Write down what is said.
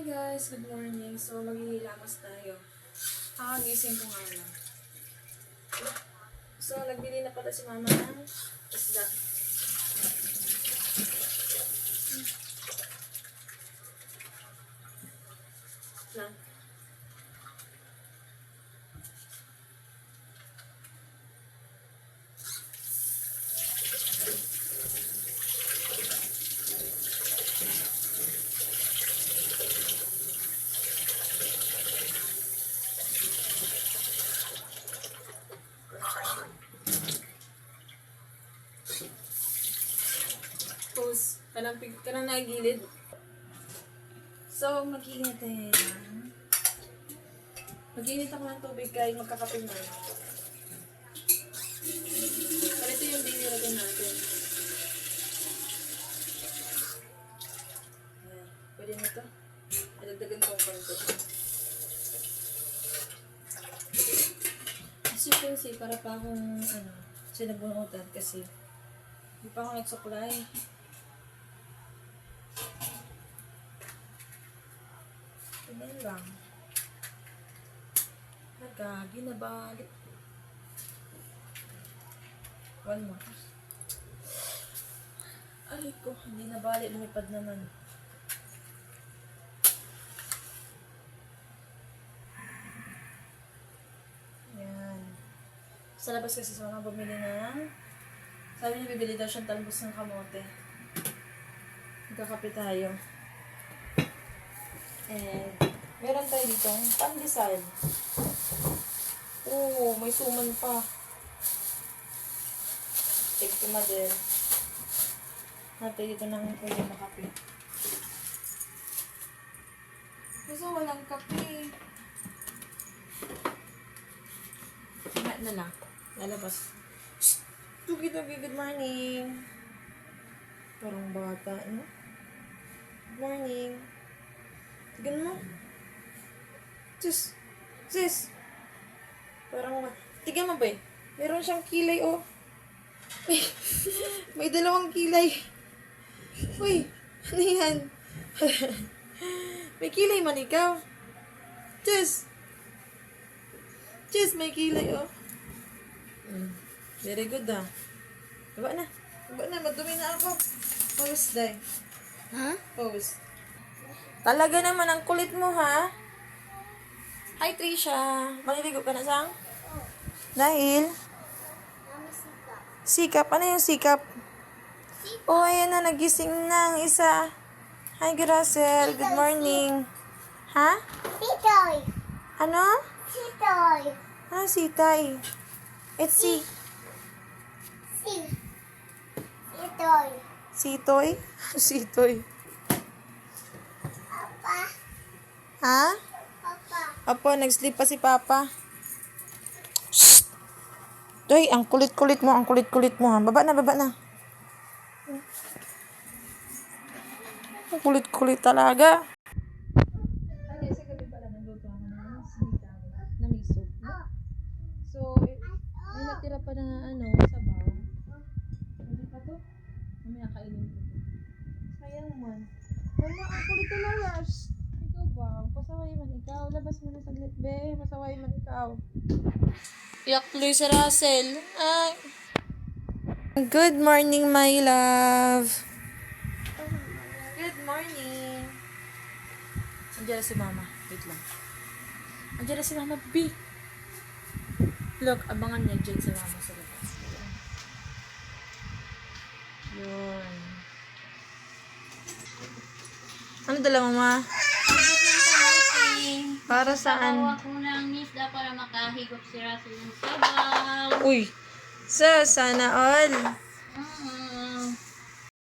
Hi guys, good morning. So, maghihilamos tayo. Kakagising ko nga lang. So, nagbili na pala si mama ng isda. Na. Tapos, kanang nagilid. So, mag-iinit ako ng tubig kahit magkakape na. Ito yung dinilagyan natin. Ayan. Pwede nito. Ilagdagan ko ang konti. As you can see, para pa akong sinabunutan kasi hindi pa ako nagsuklay. Ganyan lang. Nagagi na balik. One more. Ay ko, hindi na balik. Lumipad naman. Yan. Sa labas kasi sa mga bumili ng sabi niya bibili daw siyang talbos ng kamote. Magkakape tayo. And meron tayo dito pandesal. Oo, may suman pa. Take to model. Natin dito nang pwede makape. Kasi walang kape. Na lang. Lalabas. Tugi-tugi, good morning. Parang bata, no? Good morning. Tignan mo. Sis. Parang, tignan mo ba eh? Meron siyang kilay, oh. May dalawang kilay. Uy, ano yan? May kilay man ikaw. Sis, may kilay, oh. Very good, ah. Baba na. Madumi na ako. Pause, day. Ha? Pause. Talaga naman ang kulit mo, ha? Hi, Trisha. Maniligo ka na, sang? Dahil? Sikap. Ano yung sikap? Oh, ayan na. Nagising na ang isa. Hi, Gracel. Good morning. Ha? Sitoy. Ano? Sitoy. Ah, sitay. It's si. Sitoy. Sitoy? Sitoy. Papa. Ha? Papa. Apo, nag-sleep pa si Papa. Shh! Doy, ang kulit-kulit mo, ha. Baba na. Ang kulit-kulit talaga. Ay, sa gabi pala nagluto ako ng sinigang na miso. So, may natira pa na sabaw. Hindi pa to? Mamaya kainin ko to. Sayang man. Mama, ang kulit talaga. Shh! Ikaw ba? Pasaway man ikaw. Labas mo na saglit, be. Pasaway man ikaw. Iyak tuloy si Russell. Ay. Good morning, my love. Good morning. Andiyan na si Mama. Wait lang. Andiyan na si Mama B. Look, abangan niya dyan si Mama sa labas. Yun. Ano dala, Mama? Para saan? Bawa ko ng isda para makahigop si Russell ng sabaw. Uy. Sana all.